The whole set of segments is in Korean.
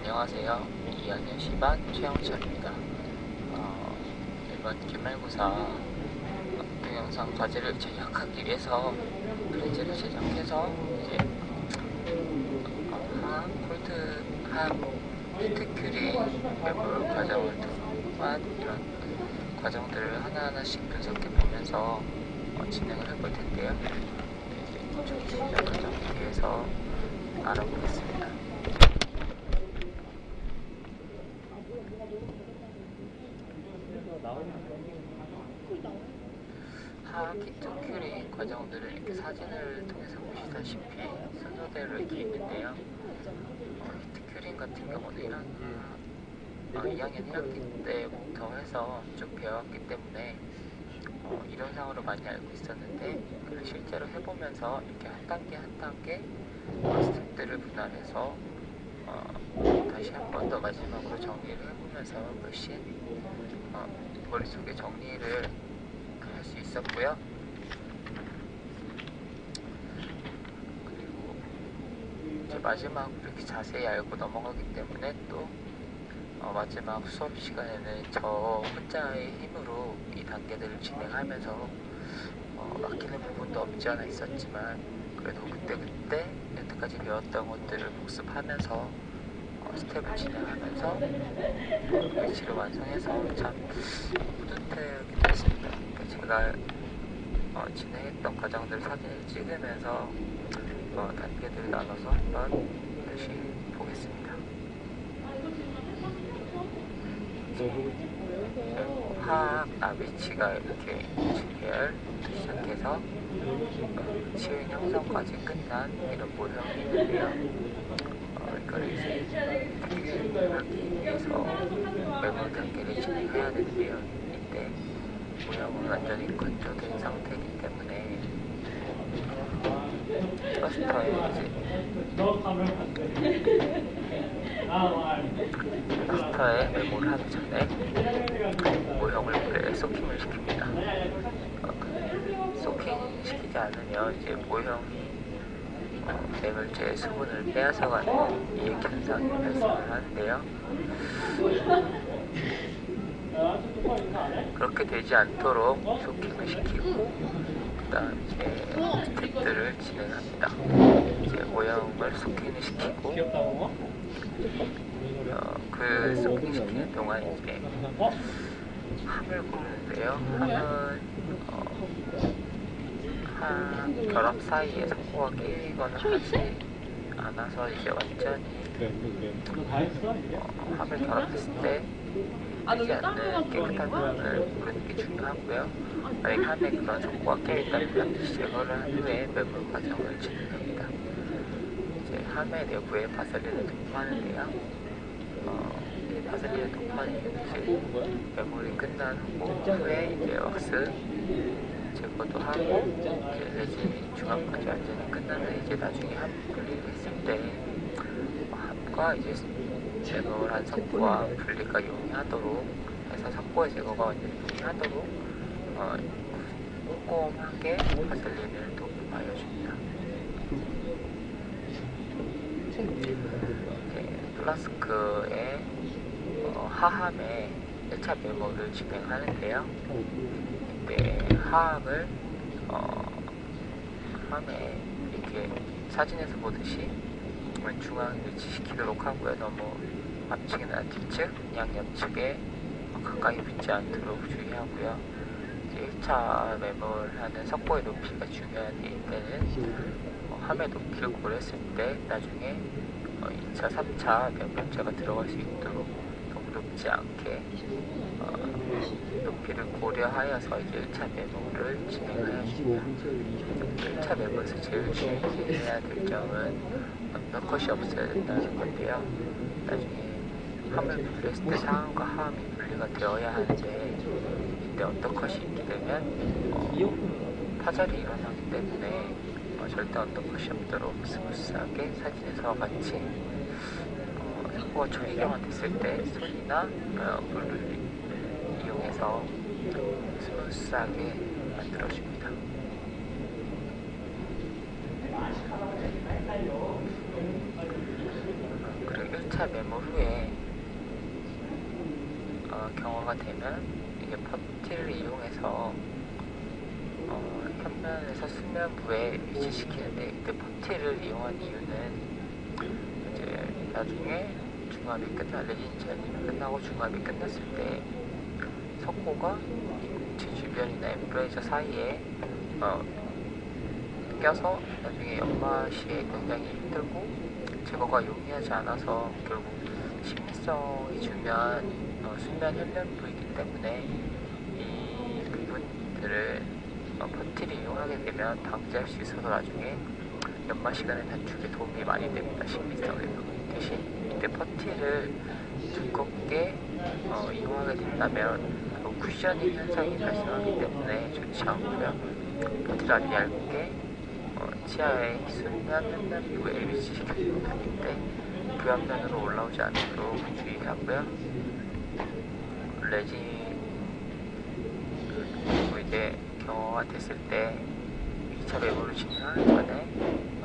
안녕하세요. 2학년 10반 최영철입니다. 이번 기말고사 동영상 과제를 제작하기 위해서 프레즈를 제작해서 이제 하학 히트큐리 외부 과정을 통한 이런 과정들을 하나하나씩 분석해 보면서 진행을 해볼 텐데요. 좀 시작 과정에 대해서 알아보겠습니다. 하학 히트큐리 과정들을 이렇게 사진을 통해서 보시다시피 순서대로 이렇게 있는데요. 히트큐리 같은 경우는 2학년 1학기 때부터 해서 쭉 배워왔기 때문에 이론상으로 많이 알고 있었는데 실제로 해보면서 이렇게 한 단계 한 단계 스텝들을 분할해서 다시 한 번 더 마지막으로 정리를 해보면서 훨씬 머릿속에 정리를 할 수 있었고요. 그리고 이제 마지막으로 이렇게 자세히 알고 넘어가기 때문에 또 마지막 수업 시간에는 저 혼자의 힘으로 이 단계들을 진행하면서 막히는 부분도 없지 않아 있었지만 그래도 그때 여태까지 배웠던 것들을 복습하면서 스텝을 진행하면서 위치를 완성해서 참 뿌듯하게 됐습니다. 제가 진행했던 과정들 사진을 찍으면서 단계들을 나눠서 한번 다시 보겠습니다. 화학 위치가 이렇게 계열 시작해서 치유 형성까지 끝난 이런 모형이 있는데요. 이걸 이제 하기 위해서 메모 단계를 진행해야 되는데요. 이때 모형은 완전히 건조된 상태이기 때문에 클러스터에 메모를 하기 전에 모형을 물에 소킹을 시킵니다. 소킹 시키지 않으면 이제 모형이 내물체의 수분을 빼앗아가는 이액 현상이 발생을 하는데요. 그렇게 되지 않도록 소킹을 시키고 그 다음 이제 스텝들을 진행합니다. 이제 모형을 소킹을 시키고 그 소킹 시키는 동안 이제 함을 고르는데요. 함은 결합 사이에 석고가 끼거나 하지 않아서 이제 완전히 함을 결합했을 때 되지 않는 깨끗한 면을 고르는 게 중요하고요. 만약 함에 그런 석고가 끼어있다면 반드시 제거를 한 후에 매몰 과정을 진행합니다. 이제 함의 내부에 바셀린을 도포하는데요. 바셀린을 도포하는 이유는 매몰이 끝난 후에 이제 왁스 제거도 하고 이제 레진이 중압까지 완전히 끝난 후에 이제 나중에 함 분리를 했을 때 함과 이제 제거를 한 석고와 분리가 용이하도록 해서 석고의 제거가 완전히 용이하도록 꼼꼼하게 바셀린을 도포하여 줍니다. 플라스크의 하함에 1차 메모를 진행하는데요. 이때 하함을 함에 이렇게 사진에서 보듯이 중앙에 위치시키도록 하고요. 너무 앞측이나 뒤측, 양옆측에 가까이 붙지 않도록 주의하고요. 이제 1차 메모를 하는 석고의 높이가 중요한데 이때는 함의 높이를 고려했을 때 나중에 2차, 3차 면면체가 들어갈 수 있도록 너무 높지 않게 높이를 고려하여서 이제 1차 메모를 진행해야 합니다. 1차 메모에서 제일 주의해야 될 점은 언더컷이 없어야 된다는 건데요. 나중에 함을 분리했을 때 상함과 하함이 분리가 되어야 하는데 이때 언더컷이 있게 되면 파절이 일어나기 때문에 절대 언더컷이 없도록 스무스하게 사진에서와 같이 석고가 초기경화 됐을 때 손이나 물을 이용해서 스무스하게 만들어줍니다. 그리고 3차 매몰 후에 경화가 되면 이제 퍼티를 이용해서 현면에서 수면부에 위치시키는데, 이때 퍼티를 이용한 이유는 이제 나중에 중압이 레진 전이 끝나고 중압이 끝났을 때 석고가 인체 주변이나 엠브레이저 사이에 껴서 나중에 연마시에 굉장히 힘들고 제거가 용이하지 않아서 결국 심리성이 중요한 수면 현면부이기 때문에 이 부분들을 퍼티를 이용하게 되면 방지할 수 있어서 나중에 연마 시간의 단축에 도움이 많이 됩니다. 심리성에서. 대신 이때 퍼티를 두껍게 이용하게 된다면 쿠셔닝 현상이 발생하기 때문에 좋지 않고요. 퍼티를 아주 얇게 치아의 수면 현면부에 위치시켜주는 편인데 부압면으로 올라오지 않도록 주의하고요. 레진 그리고 이제 경화가 됐을 때 2차 매몰을 진행하기 전에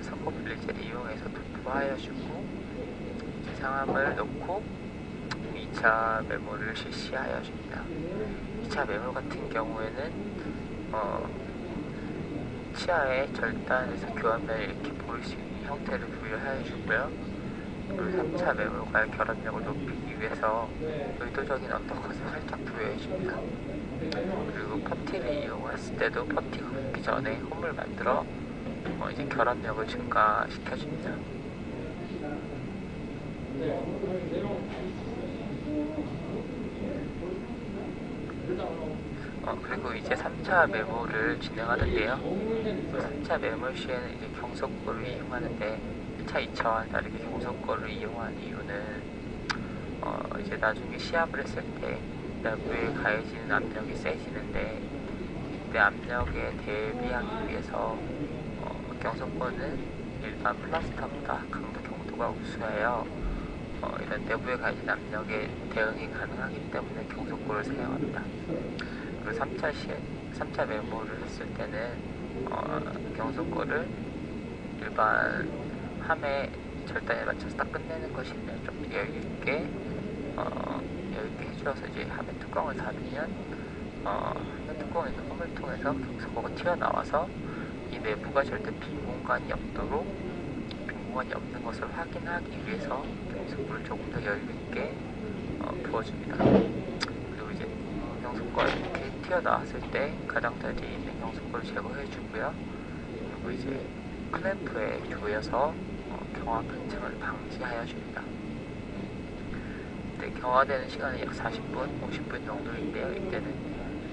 석고 블리젤을 이용해서 도포하여주고 상함을 놓고 2차 매몰을 실시하여줍니다. 2차 매몰 같은 경우에는 치아의 절단에서 교환면을 이렇게 보일 수 있는 형태를 부여하여주고요. 그리고 3차 매몰과의 결합력을 높이기 위해서 의도적인 언더컷을 살짝 부여해줍니다. 그리고 퍼티를 이용했을 때도 퍼티가 붓기 전에 홈을 만들어 이제 결합력을 증가시켜줍니다. 그리고 이제 3차 매몰을 진행하는데요. 3차 매몰 시에는 이제 경석고를 이용하는데 1차, 2차와 다르게 경석고를 이용하는 이유는 이제 나중에 시합을 했을 때 내부에 가해지는 압력이 세지는데 이때 압력에 대비하기 위해서 경석고는 일반 플라스터보다 강도 경도가 우수하여 이런 내부에 가해진 압력에 대응이 가능하기 때문에 경석고를 사용합니다. 그리고 3차 매몰을 했을 때는 경석고를 일반 함의 절단에 맞춰서 딱 끝내는 것인데 좀 여유있게 해주어서 이제 함의 뚜껑을 닫으면 함의 뚜껑에 있는 홈을 통해서 경석고가 튀어나와서 이 내부가 절대 빈 공간이 없도록 빈 공간이 없는 것을 확인하기 위해서 경석고를 조금 더 여유있게 부어줍니다. 그리고 이제 경석고가 이렇게 튀어나왔을 때 가장자리에 있는 경석고를 제거해주고요. 그리고 이제 클램프에 조여서 경화 팽창을 방지하여줍니다. 네, 경화되는 시간은 약 40분, 50분 정도인데요. 이때는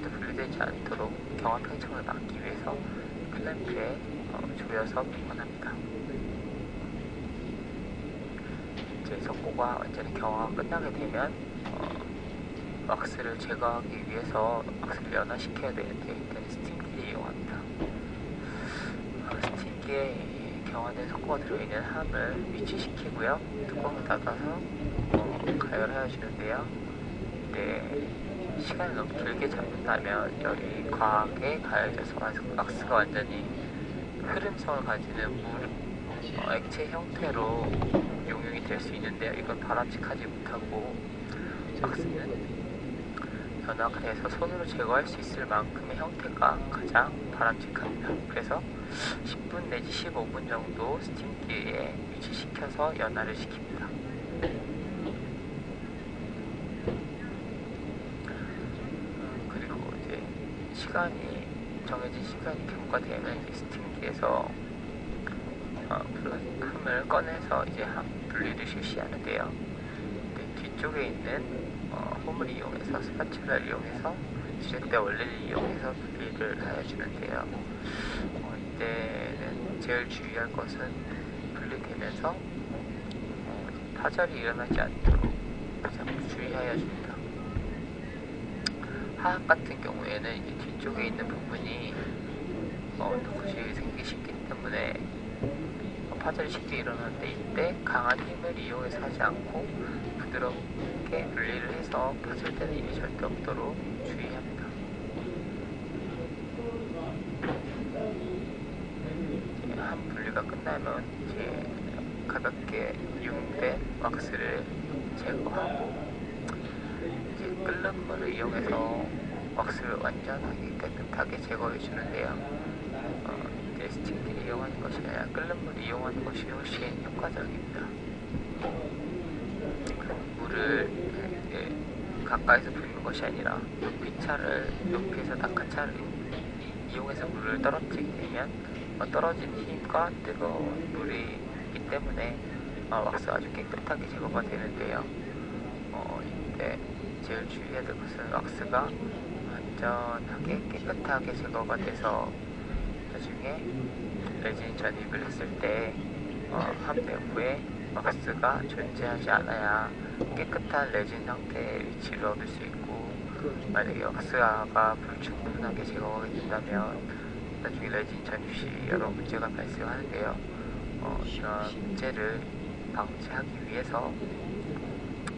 분리되지 않도록 경화 팽창을 막기 위해서 클램프에 조여서 보관합니다. 이제 석고가 완전히 경화가 끝나게 되면 왁스를 제거하기 위해서 왁스를 연화시켜야 되는데 이때는 스팀기를 이용합니다. 스팀기에 경화된 석고가 들어있는 함을 위치시키고요. 뚜껑을 닫아서 가열하여 주는데요. 이때 시간을 너무 길게 잡는다면 열이 과하게 가열돼서 왁스가 완전히 흐름성을 가지는 액체 형태로 용융이 될 수 있는데요. 이건 바람직하지 못하고 왁스는 연화가 돼서 손으로 제거할 수 있을 만큼의 형태가 가장 바람직합니다. 그래서 10분 내지 15분 정도 스팀기에 위치시켜서 연화를 시킵니다. 그리고 이제 정해진 시간이 경과되면 이제 스팀기에서 함을 꺼내서 이제 함 분리를 실시하는데요. 뒤쪽에 있는 홈을 이용해서 스파츌라를 이용해서 지렛대 원리를 이용해서 분리를 하여주는데요. 이때는 제일 주의할 것은 분리되면서 파절이 일어나지 않도록 가장 주의하여 줍니다. 하악 같은 경우에는 이제 뒤쪽에 있는 부분이 언더컷이 생기기 쉽기 때문에 파절이 쉽게 일어나는데 이때 강한 힘을 이용해서 하지 않고 부드럽게 분리를 해서 파절되는 일이 절대 없도록 주의합니다. 함 분리가 끝나면 이제 가볍게 6mm 부족된 왁스를 제거하고 이제 끓는 물을 이용해서 왁스를 완전하게 깨끗하게 제거해 주는데요. 이제 스팀기를 이용하는 것이 아니라 끓는 물을 이용하는 것이 훨씬 효과적입니다. 물을 가까이서 붓는 것이 아니라 높이에서 낙하차를 이용해서 물을 떨어뜨리게 되면 떨어진 힘과 뜨거운 물이 있기 때문에 왁스가 아주 깨끗하게 제거가 되는데요. 이때 제일 주의해야 될 것은 왁스가 완전하게 깨끗하게 제거가 돼서 나중에 레진 전입을 했을 때 함내부에 왁스가 존재하지 않아야 깨끗한 레진 상태의 위치를 얻을 수 있고, 만약에 왁스가 불충분하게 제거가 된다면 나중에 레진 전입 시 여러 문제가 발생하는데요. 이런 문제를 방지하기 위해서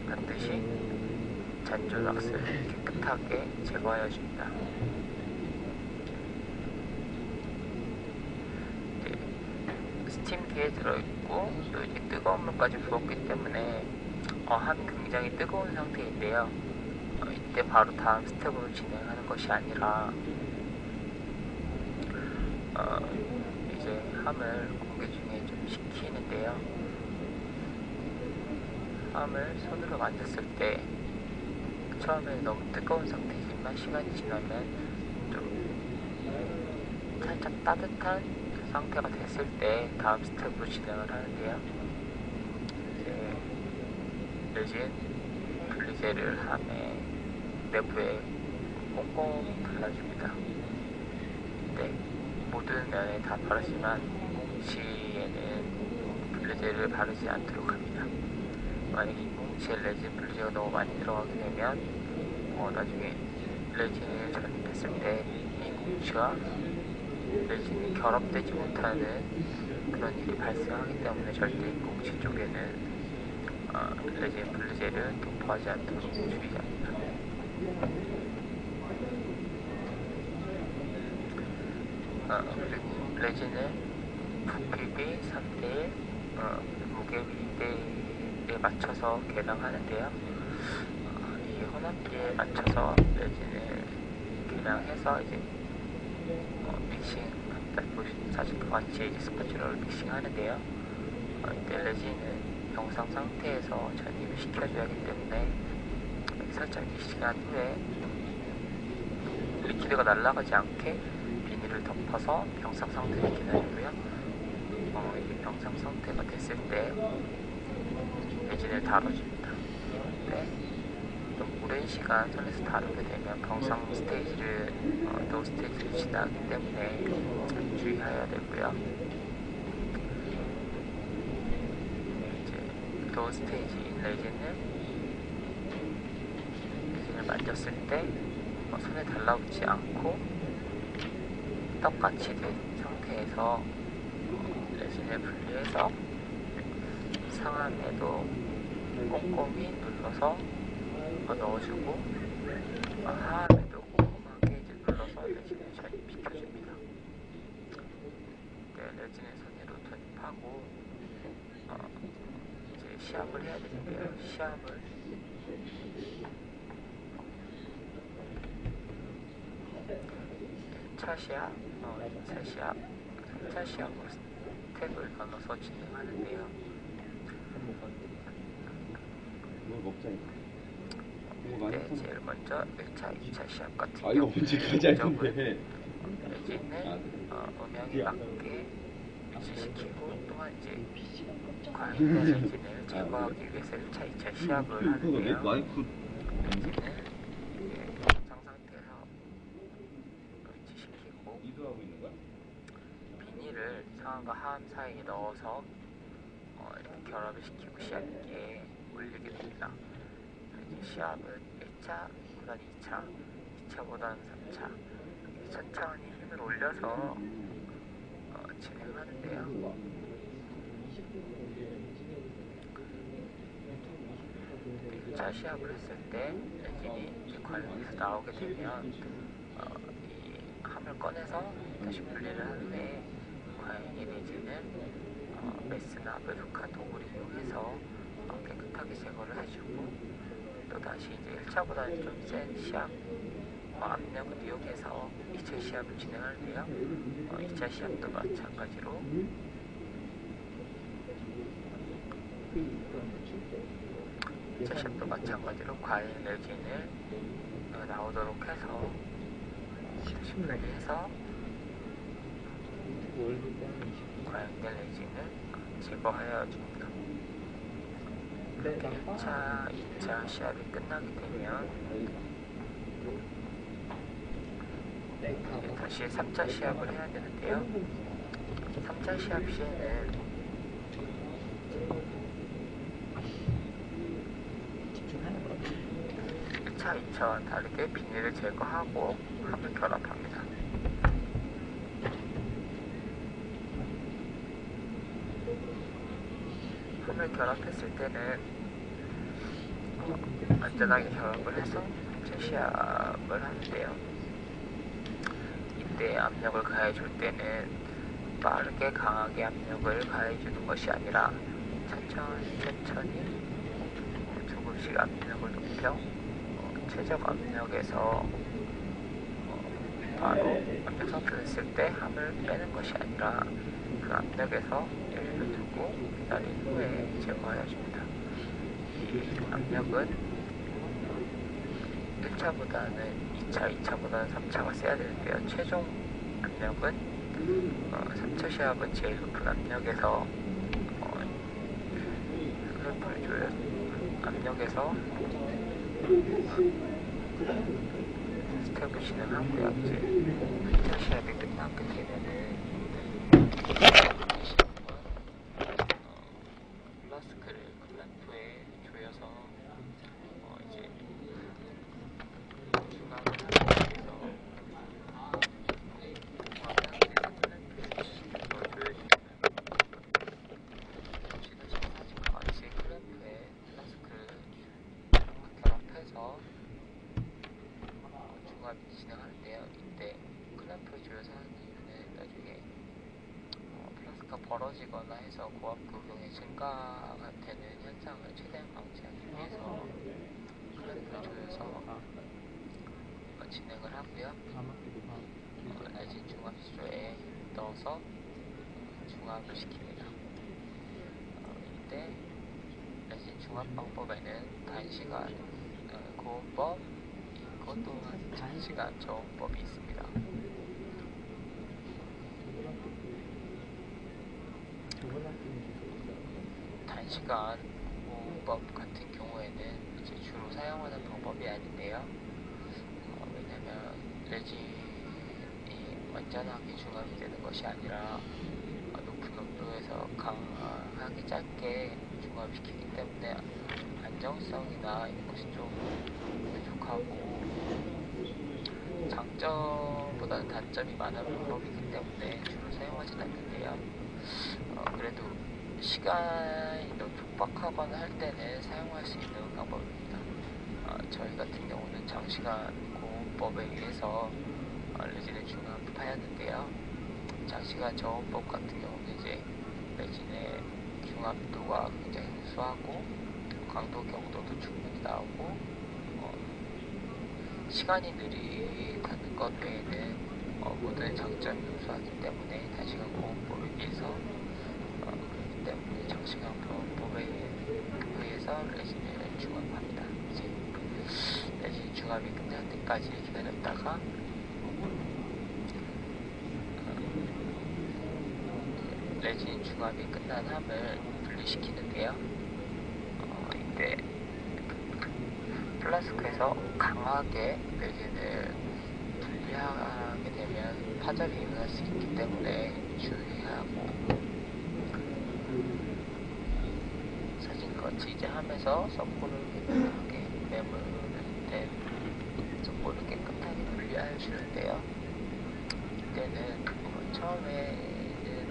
반드시 잔존 왁스를 깨끗하게 제거하여 줍니다. 스팀기에 들어있고 또 이제 뜨거운 물까지 부었기 때문에 함이 굉장히 뜨거운 상태인데요. 이때 바로 다음 스텝으로 진행하는 것이 아니라 이제 함을 공기 중에 좀 식히는데요. 함을 손으로 만졌을 때 처음에 너무 뜨거운 상태지만 시간이 지나면 좀 살짝 따뜻한 상태가 됐을 때 다음 스텝으로 진행을 하는데요. 이제 레진 분리제를 함의 내부에 꽁꽁 발라줍니다. 네, 모든 면에 다 바르지만 인공치에는 분리제를 바르지 않도록 합니다. 만약에 인공치에 레진 분리제가 너무 많이 들어가게 되면 나중에 레진을 전입했을 때 인공치와 레진이 결합되지 못하는 그런 일이 발생하기 때문에 절대 인공치 쪽에는 레진 분리제를 도포하지 않도록 주의합니다. 그리고 레진을 부피비 3대1, 무게비 2대에 맞춰서 계량하는데요. 이 혼합비에 맞춰서 레진을 계량해서 이제 믹싱합니다. 보시는 사진과 같이 이제 스파츌러로 믹싱하는데요. 이때 레진은 병상 상태에서 전입을 시켜줘야 하기 때문에 살짝 믹싱한 후에 리퀴드가 날아가지 않게 비닐을 덮어서 병상 상태를 기다리고요. 이게 병상 상태가 됐을 때 레진을 다뤄줍니다. 네. 너무 오랜 시간 손에서 다루게 되면 병상 스테이지를 노 스테이지를 지나기 때문에 주의해야 되고요. 이제 노 스테이지인 레진을 만졌을 때 손에 달라붙지 않고 떡같이 된 상태에서 레진을 분리해서 상안에도 꼼꼼히 눌러서 넣어주고 하안에도 꼼꼼하게 이제 눌러서 레진을 전입시켜줍니다. 네, 레진을 손으로 전입하고 이제 시압을 해야 되는데요. 시압을 차시압, 4시압으로 스텝을 나눠서 진행하는데요. 네, 제일 먼저 1차, 2차 시압 같은 경우 이거 언제까지 할 건데? 레진을 음향에 맞게 위치시키고 또한 이제 과잉된 레진을 제거하기 위해서 1차, 2차 시압을 하는데요. 레진을 정상 상태에서 위치시키고 비닐을 상안과 하안 사이에 넣어서 이렇게 결합을 시키고 시압기에 올리게 됩니다. 이제 시압은 1차보다는 2차, 2차보다는 3차 천천히 힘을 올려서 진행하는데요. 자 시합을 했을 때 레진이 이제 관련해서 나오게 되면 이 함을 꺼내서 다시 분리를 한 후에 과연 이 레진은 메스나 외국한 도구를 이용해서 깨끗하게 제거를 해주고, 또 다시 이제 1차보다는 좀 센 시압 압력을 이용해서 2차 시합을 진행하는데요. 2차 시합도 마찬가지로 과잉 레진을 나오도록 해서 다시 분리해서 과잉된 레진을 제거하여 줍니다. 그렇게 1차, 2차 시합이 끝나게 되면 다시 3차 시합을 해야 되는데요. 3차 시합 시에는 1차, 2차와 다르게 비닐을 제거하고 함을 결합합니다. 함을 결합했을 때는 안전하게 결합을 해서 3차 시합을 하는데요. 이때 압력을 가해줄 때는 빠르게 강하게 압력을 가해주는 것이 아니라 천천히 조금씩 압력을 높여 최적 압력에서 바로 압력 상태가 됐을 때 함을 빼는 것이 아니라 그 압력에서 여유를 두고 기다린 후에 제거하여 줍니다. 압력은 1차보다는 2차, 2차보다는 3차가 세야 되는데요. 최종 압력은 3차 시합은 제일 높은 압력에서 클램프를 줘요. 압력에서 스텝을 진행하고요. 이제 1차 시합이 끝나게 되면은 플라스크를 클램프에 조여서 이제 중앙을 하기 위해서 진행하는데요. 이때 클램프를 조여서 하는 이유는 나중에 플라스크가 벌어지거나 해서 고압 구동의 증가가 되는 현상을 최대한 방지하기 위해서 클램프를 조여서 진행을 하고요. 레진 중압수조에 넣어서 중압을 시킵니다. 이때 레진 중압 방법에는 단시간 고온법, 또한 장시간 저온법이 있습니다. 단시간 고온법 같은 경우에는 이제 주로 사용하는 방법이 아닌데요. 왜냐면 레진이 완전하게 중압이 되는 것이 아니라 높은 온도에서 강하게 짧게 중압시키기 때문에 안정성이나 이런 것이 좀 부족하고 장점보다는 단점이 많은 방법이기 때문에 주로 사용하진 않는데요. 그래도 시간이 너무 촉박하거나 할 때는 사용할 수 있는 방법입니다. 저희 같은 경우는 장시간 고온법에 의해서 레진의 중압하였는데요. 장시간 저온법 같은 경우는 이제 레진의 중압도가 굉장히 우수하고 강도 경도도 충분히 나오고 시간이 느리다는 것 외에는 모든 장점이 우수하기 때문에 단시간 고온법에 비해서 그렇기 때문에 장시간 고온법에 의해서 레진을 중압합니다. 이제 레진 중압이 끝날 때까지 기다렸다가 레진 중압이 끝난 함을 분리시키는데요. 이때 플라스크에서 강하게 레진을 분리하게 되면 파절이 일어날 수 있기 때문에 주의하고, 사진같이 이제 하면서 석고를 깨끗하게 매물을 된 석고를 깨끗하게 분리하여 주는데요. 이때는 처음에는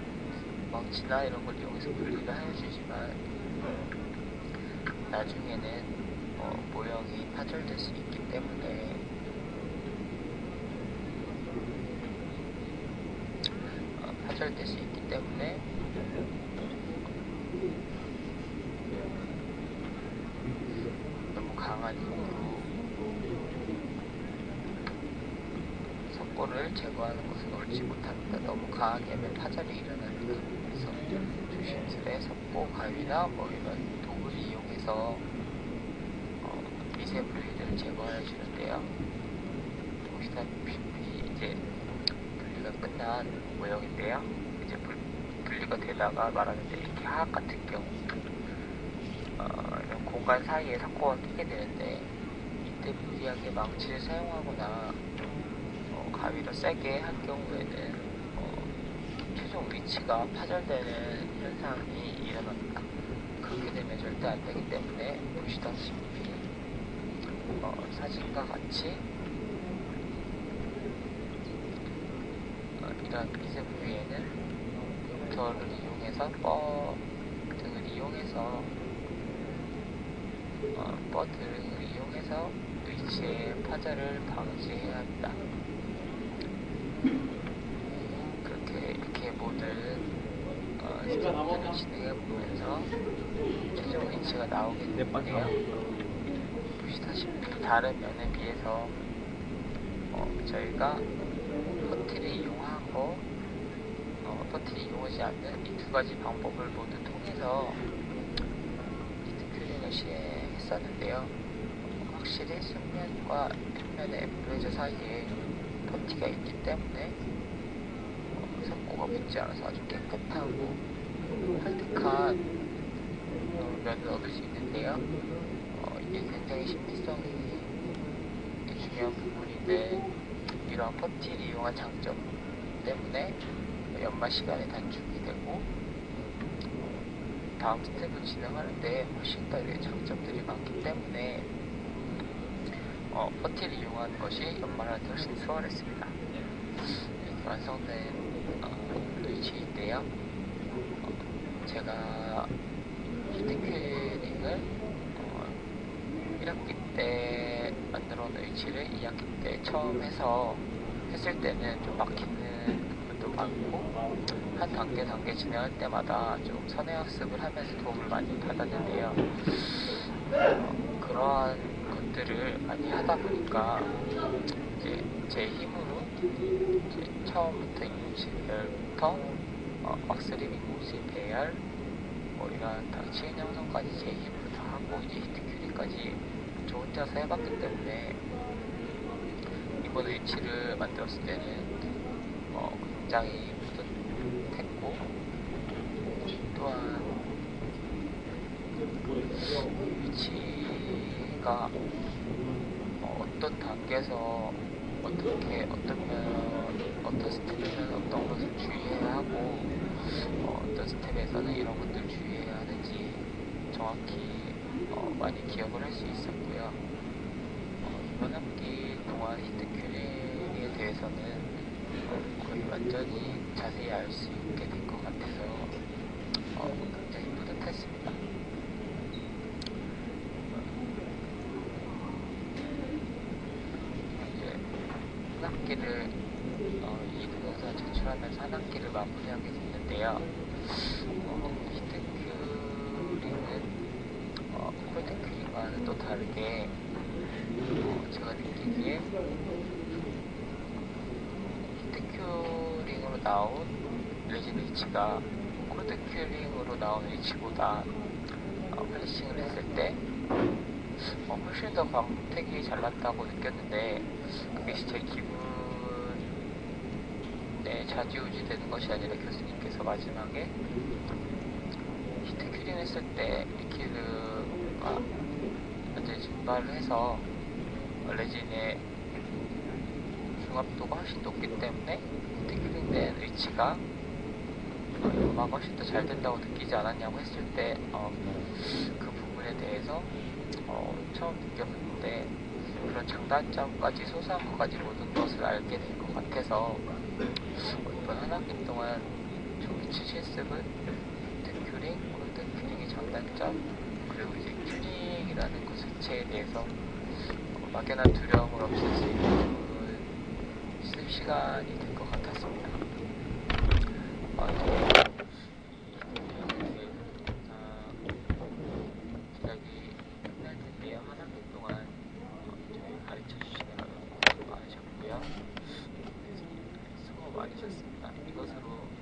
망치나 이런 걸 이용해서 분리를 하여 주지만 나중에는 모형이 파절될 수 있기 때문에 강한 힘으로 석고를 제거하는 것은 옳지 못합니다. 너무 강하게 하면 파절이 일어납니다. 그래서 조심스레 석고, 가위나 뭐 이런 도구를 이용해서 미세 분리를 제거해 주는데요. 보시다시피 이제 분리가 끝난 모형인데요. 이제 분리가 되다가 말하는데 이렇게 하악 같은 경우 이런 공간 사이에 석고가 끼게 되는데 이때 무리하게 망치를 사용하거나 가위로 세게 할 경우에는 최종 위치가 파절되는 현상이 일어납니다. 그렇게 되면 절대 안 되기 때문에 보시다시피 사진과 같이 이런 미세 부위에는 모터를 이용해서 뻐 등을 이용해서 위치의 파절을 방지해야 합니다. 이렇게 모든 스텝들을 진행해 보면서 최종 위치가 나오게 되는데요. 보시다시피 다른 면에 비해서 저희가 퍼티를 이용하고 퍼티를 이용하지 않는 이 두 가지 방법을 모두 통해서 히트큐링을 시행했었는데요. 확실히 측면과 평면의 엠브레이저 사이에 퍼티가 있기 때문에 석고가 붙지 않아서 아주 깨끗하고 활득한 면을 얻을 수 있는데요. 이게 굉장히 신비성이 중요한 부분인데 이러한 퍼티를 이용한 장점 때문에 연마 시간이 단축이 되고 다음 스텝을 진행하는데 훨씬 더 장점들이 많기 때문에 퍼티를 이용하는 것이 연마를 훨씬 수월했습니다. 이렇게 완성된 위치인데요. 제가 히트큐링을 1학기 때 만들어 놓은 위치를 2학기 때 처음 했을 때는 좀 막히는 부분도 많고 한 단계 진행할 때마다 좀 선행학습을 하면서 도움을 많이 받았는데요. 그러한 것들을 많이 하다 보니까 이제 제 힘으로 이제 처음부터 이물질 배열부터 막스리밍 모질 배열 뭐 이런 치인 형성까지 제 힘으로 다 하고 이제 히트큐링까지 저 혼자서 해봤기 때문에 이번 위치를 만들었을 때는 굉장히 뿌듯했고 또한 위치가 어떤 단계에서 어떤 스텝에서는 어떤 것을 주의해야 하고 어떤 스텝에서는 이런 것들을 주의해야 하는지 정확히 많이 기억을 할 수 있었고요. 이번 학기 동안 히트큐링에 대해서는 거의 완전히 자세히 알 수 있게 된 것 같아서 굉장히 뿌듯했습니다. 이제 한 학기를 이 동영상을 제출하면서 한 학기를 마무리하게 됐는데요. 히트큐링은 콜드큐링과는 또 다르게 제가 느끼기에 히트큐링으로 나온 레진 위치가 콜드큐링으로 나온 위치보다 플래싱을 했을 때 훨씬 더 광택이 잘 났다고 느꼈는데 그게 제 기분에 좌지우지 되는 것이 아니라 교수님께서 마지막에 히트큐링 했을 때 리퀴드가 완전히 증발을 해서 레진의 중압도가 훨씬 높기 때문에 히트큐링 된 위치가 연마가 훨씬 더 잘 된다고 느끼지 않았냐고 했을 때 그 부분에 대해서 처음 느꼈는데 그런 장단점까지 소소한 것까지 모든 것을 알게 된 것 같아서 이번 한 학기 동안 총 위치 실습은 히트큐링, 콜드큐링의 장단점 그리고 이제 큐링이라는 것 자체에 대해서 막연한 두려움을 없앨 수 있는 실습 시간이 된 것 같았습니다. 시작이 끝날 텐데요. 한 학기 동안 많으셨습니다. 이것으로